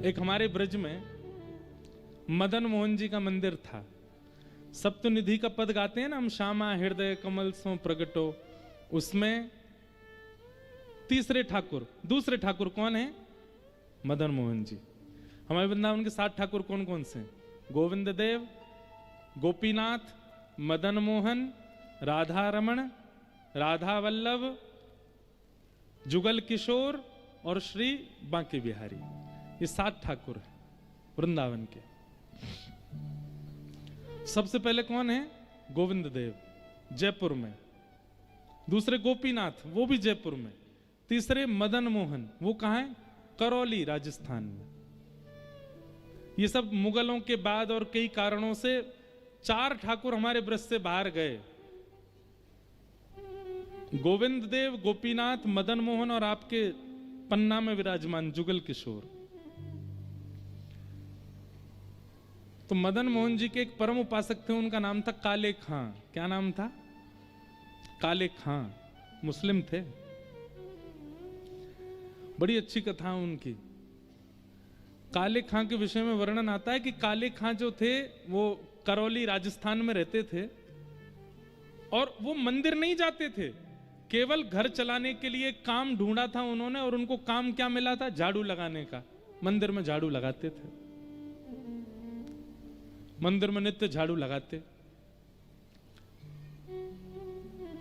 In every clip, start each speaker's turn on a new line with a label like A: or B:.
A: एक हमारे ब्रज में मदन मोहन जी का मंदिर था। सप्तनिधि का पद गाते हैं ना हम, श्यामा हृदय कमल सो प्रगटो, उसमें तीसरे ठाकुर, दूसरे ठाकुर कौन है? मदन मोहन जी। हमारे वृंदावन के 7 ठाकुर कौन कौन से? गोविंद देव, गोपीनाथ, मदन मोहन, राधा रमण, राधा वल्लभ, जुगल किशोर और श्री बांके बिहारी। ये 7 ठाकुर हैं वृंदावन के। सबसे पहले कौन है? गोविंद देव, जयपुर में। दूसरे गोपीनाथ, वो भी जयपुर में। तीसरे मदन मोहन, वो कहां है? करौली, राजस्थान में। ये सब मुगलों के बाद और कई कारणों से 4 ठाकुर हमारे ब्रज से बाहर गए। गोविंद देव, गोपीनाथ, मदन मोहन और आपके पन्ना में विराजमान जुगल किशोर। तो मदन मोहन जी के एक परम उपासक थे, उनका नाम था काले खां। क्या नाम था? काले खां। मुस्लिम थे। बड़ी अच्छी कथा उनकी। काले खां के विषय में वर्णन आता है कि काले खां जो थे वो करौली, राजस्थान में रहते थे और वो मंदिर नहीं जाते थे, केवल घर चलाने के लिए काम ढूंढा था उन्होंने। और उनको काम क्या मिला था? झाड़ू लगाने का। मंदिर में झाड़ू लगाते थे, मंदिर में नित्य झाड़ू लगाते।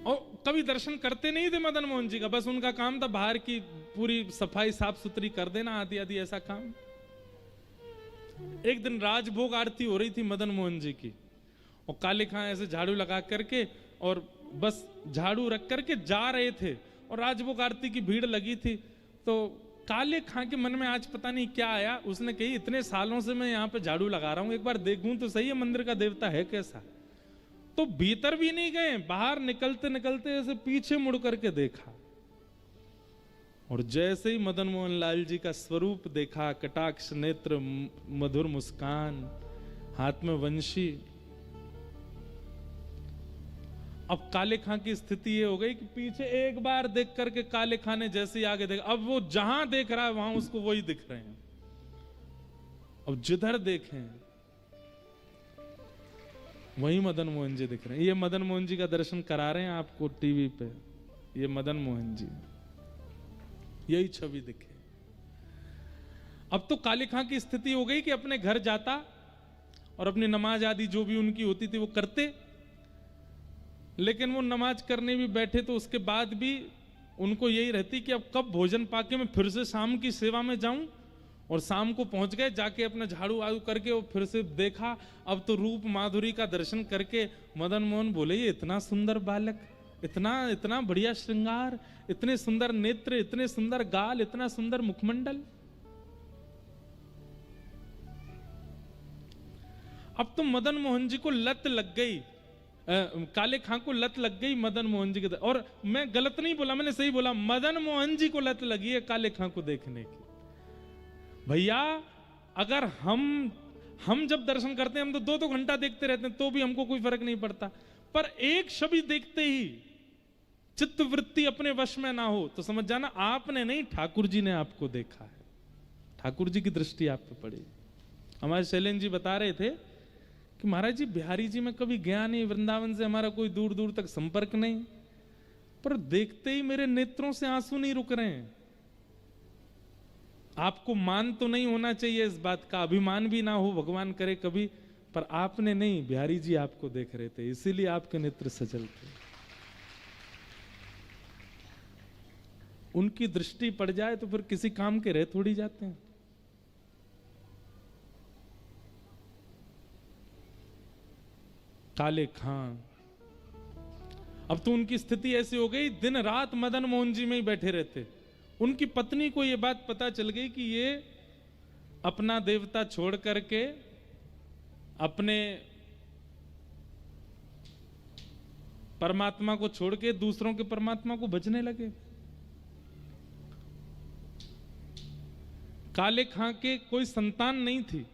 A: और कभी दर्शन करते नहीं थे मदन मोहन जी का, बस उनका काम था बाहर की पूरी सफाई साफ सुथरी कर देना, आदि आदि ऐसा काम। एक दिन राजभोग आरती हो रही थी मदन मोहन जी की, और काले खां ऐसे झाड़ू लगा करके और बस झाड़ू रख करके जा रहे थे, और राजभोग आरती की भीड़ लगी थी। तो काले खां के मन में आज पता नहीं क्या आया, उसने कही इतने सालों से मैं यहाँ पे झाड़ू लगा रहा हूं, एक बार देखूं तो सही है मंदिर का देवता है कैसा। तो भीतर भी नहीं गए, बाहर निकलते निकलते ऐसे पीछे मुड़ करके देखा, और जैसे ही मदन मोहन लाल जी का स्वरूप देखा, कटाक्ष नेत्र, मधुर मुस्कान, हाथ में वंशी। अब काले खां की स्थिति ये हो गई कि पीछे एक बार देख करके काले खां ने जैसे ही आगे देखा, अब वो जहां देख रहा है वहां उसको वही दिख रहे हैं। अब जिधर देखें वही मदन मोहन जी दिख रहे हैं। ये मदन मोहन जी का दर्शन करा रहे हैं आपको टीवी पे, ये मदन मोहन जी, यही छवि दिखे। अब तो काले खां की स्थिति हो गई कि अपने घर जाता और अपनी नमाज आदि जो भी उनकी होती थी वो करते, लेकिन वो नमाज करने भी बैठे तो उसके बाद भी उनको यही रहती कि अब कब भोजन पाके मैं फिर से शाम की सेवा में जाऊं। और शाम को पहुंच गए, जाके अपना झाड़ू आड़ू करके वो फिर से देखा। अब तो रूप माधुरी का दर्शन करके मदन मोहन बोले, ये इतना सुंदर बालक, इतना इतना बढ़िया श्रृंगार, इतने सुंदर नेत्र, इतने सुंदर गाल, इतना सुंदर मुखमंडल। अब तो मदन मोहन जी को लत लग गई, काले खां को लत लग गई मदन मोहन जी के। और मैं गलत नहीं बोला, मैंने सही बोला, मदन मोहन जी को लत लगी है काले खां को देखने की। भैया अगर हम जब दर्शन करते हैं हम तो 2-2 घंटा देखते रहते हैं, तो भी हमको कोई फर्क नहीं पड़ता। पर एक छवि देखते ही चित्त वृत्ति अपने वश में ना हो तो समझ जाना आपने नहीं, ठाकुर जी ने आपको देखा है, ठाकुर जी की दृष्टि आप पे पड़ी। हमारे शैलेंद्र जी बता रहे थे कि महाराज जी बिहारी जी में कभी गया नहीं, वृंदावन से हमारा कोई दूर दूर तक संपर्क नहीं, पर देखते ही मेरे नेत्रों से आंसू नहीं रुक रहे हैं। आपको मान तो नहीं होना चाहिए इस बात का, अभिमान भी ना हो, भगवान करे कभी, पर आपने नहीं, बिहारी जी आपको देख रहे थे, इसीलिए आपके नेत्र सजल थे। उनकी दृष्टि पड़ जाए तो फिर किसी काम के रह थोड़ी जाते हैं। काले खां, अब तो उनकी स्थिति ऐसी हो गई, दिन रात मदन मोहन जी में ही बैठे रहते। उनकी पत्नी को यह बात पता चल गई कि ये अपना देवता छोड़ करके अपने परमात्मा को छोड़ के दूसरों के परमात्मा को भजने लगे। काले खां के कोई संतान नहीं थी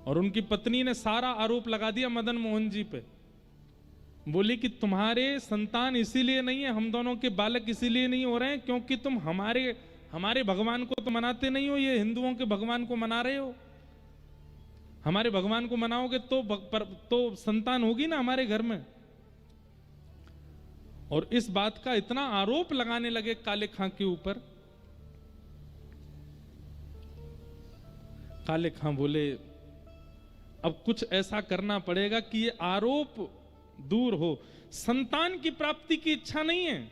A: और उनकी पत्नी ने सारा आरोप लगा दिया मदन मोहन जी पे। बोली कि तुम्हारे संतान इसीलिए नहीं है, हम दोनों के बालक इसीलिए नहीं हो रहे हैं क्योंकि तुम हमारे भगवान को तो मनाते नहीं हो, ये हिंदुओं के भगवान को मना रहे हो। हमारे भगवान को मनाओगे तो संतान होगी ना हमारे घर में। और इस बात का इतना आरोप लगाने लगे काले खां के ऊपर। काले खां बोले अब कुछ ऐसा करना पड़ेगा कि ये आरोप दूर हो। संतान की प्राप्ति की इच्छा नहीं है,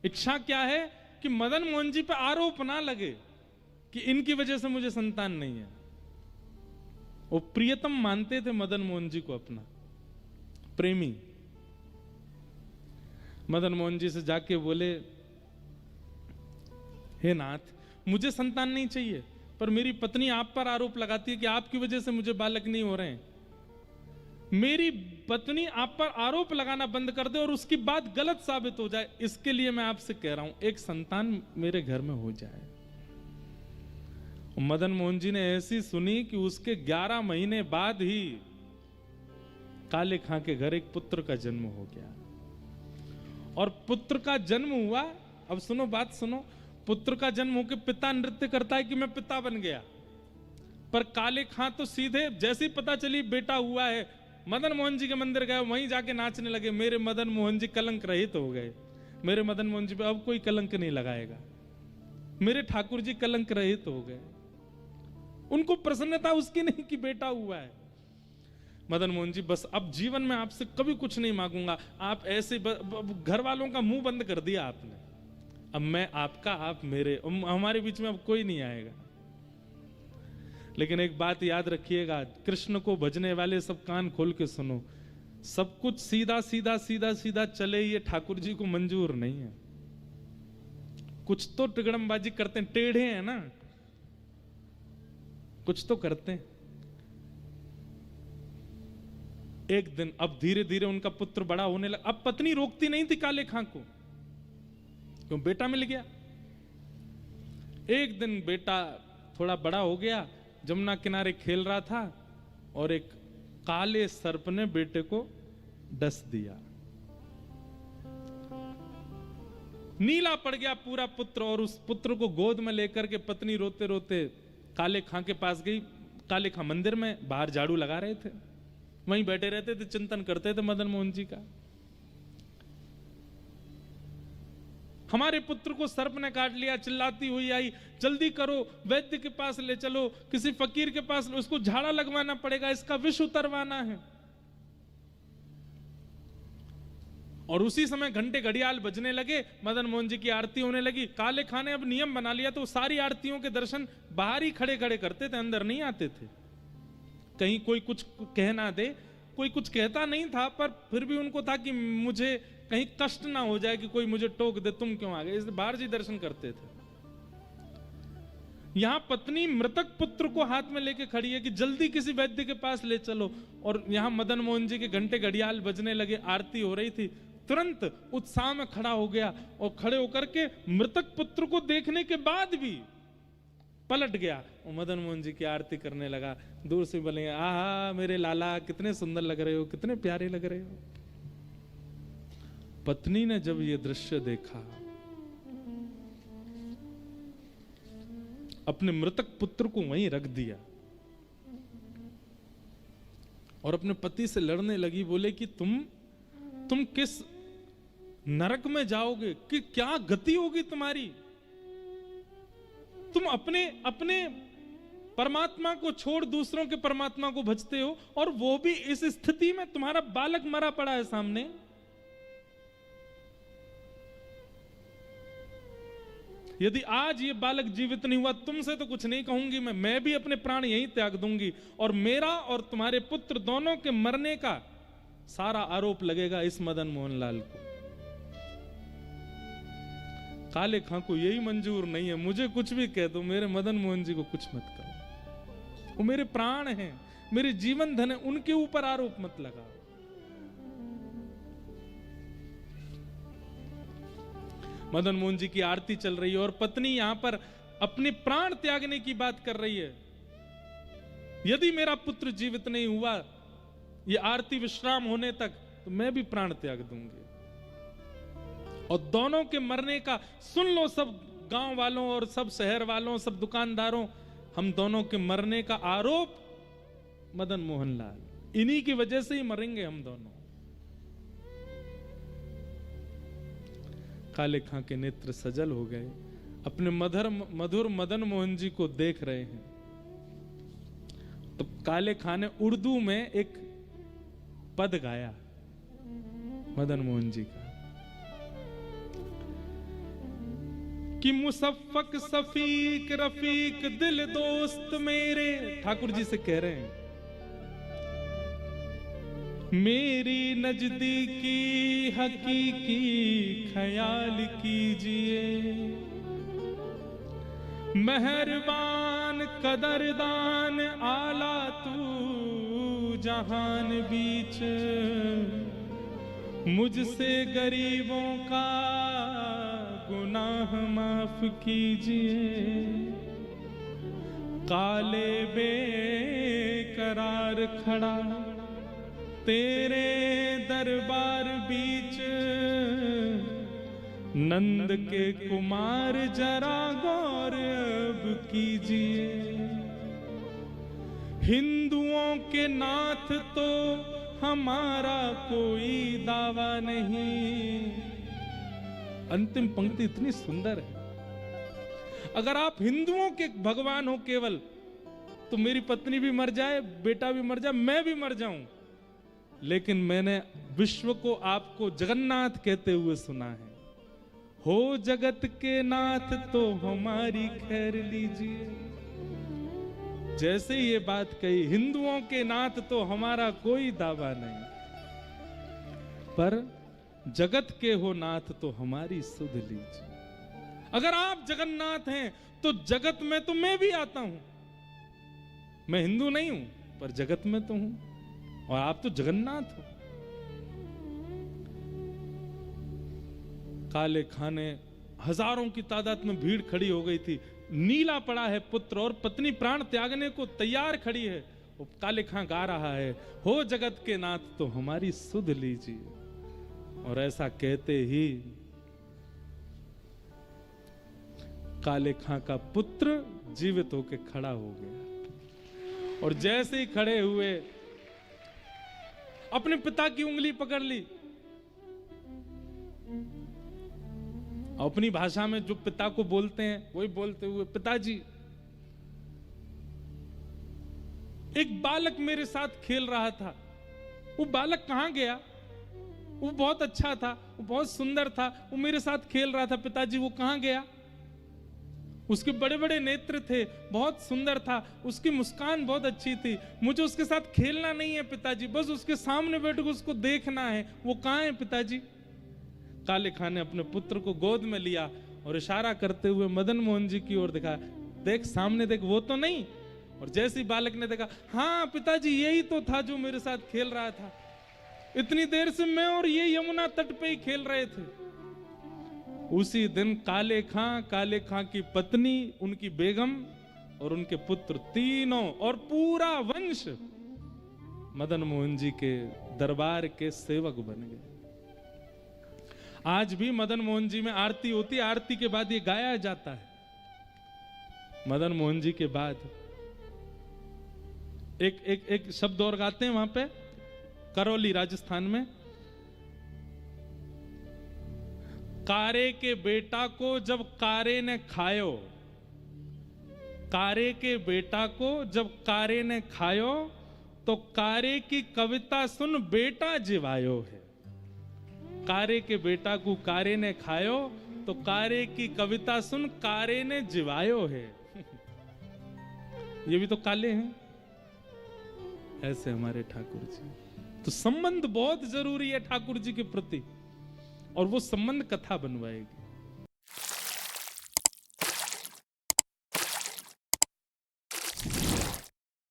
A: इच्छा क्या है कि मदन मोहन जी पर आरोप ना लगे कि इनकी वजह से मुझे संतान नहीं है। वो प्रियतम मानते थे मदन मोहन जी को, अपना प्रेमी। मदन मोहन जी से जाके बोले, हे नाथ, मुझे संतान नहीं चाहिए, पर मेरी पत्नी आप पर आरोप लगाती है कि आपकी वजह से मुझे बालक नहीं हो रहे हैं। मेरी पत्नी आप पर आरोप लगाना बंद कर दे और उसकी बात गलत साबित हो जाए, इसके लिए मैं आपसे कह रहा हूं एक संतान मेरे घर में हो जाए। मदन मोहन जी ने ऐसी सुनी कि उसके 11 महीने बाद ही काले खां के घर एक पुत्र का जन्म हो गया। और पुत्र का जन्म हुआ, अब सुनो बात सुनो, पुत्र का जन्म होकर पिता नृत्य करता है कि मैं पिता बन गया, पर काले खां तो सीधे जैसे ही पता चली बेटा हुआ है, मदन मोहन जी के मंदिर गए, वहीं जाके नाचने लगे। मेरे मदन मोहन जी कलंक रहित हो गए, मेरे मदन मोहन जी पे अब कोई कलंक नहीं लगाएगा, मेरे ठाकुर जी कलंक रहित हो गए। उनको प्रसन्नता उसकी नहीं कि बेटा हुआ है। मदन मोहन जी बस अब जीवन में आपसे कभी कुछ नहीं मांगूंगा, आप ऐसे घर वालों का मुंह बंद कर दिया आपने, अब मैं आपका आप मेरे, हमारे बीच में अब कोई नहीं आएगा। लेकिन एक बात याद रखिएगा, कृष्ण को भजने वाले सब कान खोल के सुनो, सब कुछ सीधा सीधा सीधा सीधा चले ये ठाकुर जी को मंजूर नहीं है। कुछ तो टिगड़मबाजी करते हैं, टेढ़े हैं ना, कुछ तो करते हैं। एक दिन अब धीरे धीरे उनका पुत्र बड़ा होने लगा। अब पत्नी रोकती नहीं थी काले खां को, क्यों, बेटा मिल गया। एक दिन बेटा थोड़ा बड़ा हो गया, जमुना किनारे खेल रहा था और एक काले सर्प ने बेटे को डस दिया, नीला पड़ गया पूरा पुत्र। और उस पुत्र को गोद में लेकर के पत्नी रोते रोते काले खां के पास गई। काले खां मंदिर में बाहर झाड़ू लगा रहे थे, वहीं बैठे रहते थे, चिंतन करते थे मदन मोहन जी का। हमारे पुत्र को सर्प ने काट लिया, चिल्लाती हुई आई, जल्दी करो, वैद्य के पास ले चलो, किसी फकीर के पास, उसको झाड़ा लगवाना पड़ेगा, इसका विष उतरवाना है। और उसी समय घंटे घड़ियाल बजने लगे, मदन मोहन जी की आरती होने लगी। काले खां ने अब नियम बना लिया, तो सारी आरतियों के दर्शन बाहर ही खड़े खड़े करते थे, अंदर नहीं आते थे। कहीं कोई कुछ कहना दे, कोई कुछ कहता नहीं था, पर फिर भी उनको था कि मुझे कहीं कष्ट ना हो जाए कि कोई मुझे टोक दे, तुम क्यों आ गए, इसलिए बाहर जी दर्शन करते थे। यहां पत्नी मृतक पुत्र को हाथ में लेके खड़ी है कि जल्दी किसी वैद्य के पास ले चलो। और यहां मदन मोहन जी के घंटे घड़ियाल बजने लगे, आरती हो रही थी। तुरंत उत्साह में खड़ा हो गया और खड़े होकर के मृतक पुत्र को देखने के बाद भी पलट गया और मदन मोहन जी की आरती करने लगा। दूर से बोले, आहा मेरे लाला, कितने सुंदर लग रहे हो, कितने प्यारे लग रहे हो। पत्नी ने जब ये दृश्य देखा, अपने मृतक पुत्र को वहीं रख दिया और अपने पति से लड़ने लगी। बोले कि तुम किस नरक में जाओगे, कि क्या गति होगी तुम्हारी। तुम अपने अपने परमात्मा को छोड़ दूसरों के परमात्मा को भजते हो, और वो भी इस स्थिति में, तुम्हारा बालक मरा पड़ा है सामने। यदि आज ये बालक जीवित नहीं हुआ, तुमसे तो कुछ नहीं कहूंगी मैं भी अपने प्राण यहीं त्याग दूंगी, और मेरा और तुम्हारे पुत्र दोनों के मरने का सारा आरोप लगेगा इस मदन मोहन लाल को। काले खां को यही मंजूर नहीं है, मुझे कुछ भी कह दो, मेरे मदन मोहन जी को कुछ मत करो, वो मेरे प्राण हैं, मेरे जीवन धन है, उनके ऊपर आरोप मत लगाओ। मदन मोहन जी की आरती चल रही है और पत्नी यहां पर अपने प्राण त्यागने की बात कर रही है। यदि मेरा पुत्र जीवित नहीं हुआ ये आरती विश्राम होने तक, तो मैं भी प्राण त्याग दूंगी। और दोनों के मरने का सुन लो सब गांव वालों और सब शहर वालों, सब दुकानदारों, हम दोनों के मरने का आरोप मदन मोहन लाल, इन्हीं की वजह से ही मरेंगे हम दोनों। काले खां के नेत्र सजल हो गए, अपने मधुर मदन मोहन जी को देख रहे हैं। तो काले खां ने उर्दू में एक पद गाया मदन मोहन जी का कि मुसफ़्फ़क़ सफ़ीक रफ़ीक दिल दोस्त मेरे, ठाकुर जी से कह रहे हैं, मेरी नजदीकी हकीकी ख्याल कीजिए, मेहरबान कदरदान आला तू जहान बीच, मुझसे गरीबों का गुनाह माफ कीजिए, काले बेकरार खड़ा तेरे दरबार बीच, नंद के कुमार जरा गौर अब कीजिए, हिंदुओं के नाथ तो हमारा कोई दावा नहीं। अंतिम पंक्ति इतनी सुंदर है, अगर आप हिंदुओं के भगवान हो केवल, तो मेरी पत्नी भी मर जाए, बेटा भी मर जाए, मैं भी मर जाऊं, लेकिन मैंने विश्व को आपको जगन्नाथ कहते हुए सुना है, हो जगत के नाथ तो हमारी खैर लीजिए। जैसे ये बात कही, हिंदुओं के नाथ तो हमारा कोई दावा नहीं, पर जगत के हो नाथ तो हमारी सुध लीजिए। अगर आप जगन्नाथ हैं तो जगत में तो मैं भी आता हूं, मैं हिंदू नहीं हूं पर जगत में तो हूं, और आप तो जगन्नाथ हो। काले खां ने, हजारों की तादाद में भीड़ खड़ी हो गई थी, नीला पड़ा है पुत्र और पत्नी प्राण त्यागने को तैयार खड़ी है, वो काले खां गा रहा है, हो जगत के नाथ तो हमारी सुध लीजिए। और ऐसा कहते ही काले खां का पुत्र जीवित होकर खड़ा हो गया, और जैसे ही खड़े हुए अपने पिता की उंगली पकड़ ली, अपनी भाषा में जो पिता को बोलते हैं वही बोलते हुए, पिताजी एक बालक मेरे साथ खेल रहा था, वो बालक कहां गया? वो बहुत अच्छा था, वो बहुत सुंदर था, वो मेरे साथ खेल रहा था, पिताजी वो कहां गया? उसके बड़े बड़े नेत्र थे, बहुत सुंदर था, उसकी मुस्कान बहुत अच्छी थी, मुझे उसके साथ खेलना नहीं है पिताजी, बस उसके सामने बैठ के उसको देखना है, वो कहां है पिताजी? काले खां ने अपने पुत्र को गोद में लिया और इशारा करते हुए मदन मोहन जी की ओर दिखा, देख सामने देख, वो तो नहीं। और जैसे ही बालक ने देखा, हाँ पिताजी यही तो था जो मेरे साथ खेल रहा था, इतनी देर से मैं और ये यमुना तट पे ही खेल रहे थे। उसी दिन काले खां की पत्नी, उनकी बेगम और उनके पुत्र तीनों और पूरा वंश मदन मोहन जी के दरबार के सेवक बन गए। आज भी मदन मोहन जी में आरती होती है, आरती के बाद ये गाया जाता है। मदन मोहन जी के बाद एक शब्द और गाते हैं वहां पे, करौली राजस्थान में, कारे के बेटा को जब कारे ने खायो, कारे के बेटा को जब कारे ने खायो, तो कारे की कविता सुन बेटा जिवायो है। कारे के बेटा को कारे ने खायो, तो कारे की कविता सुन कारे ने जिवायो है। ये भी तो काले हैं, ऐसे हमारे ठाकुर जी। तो संबंध बहुत जरूरी है ठाकुर जी के प्रति, और वो संबंध कथा बनवाएगी।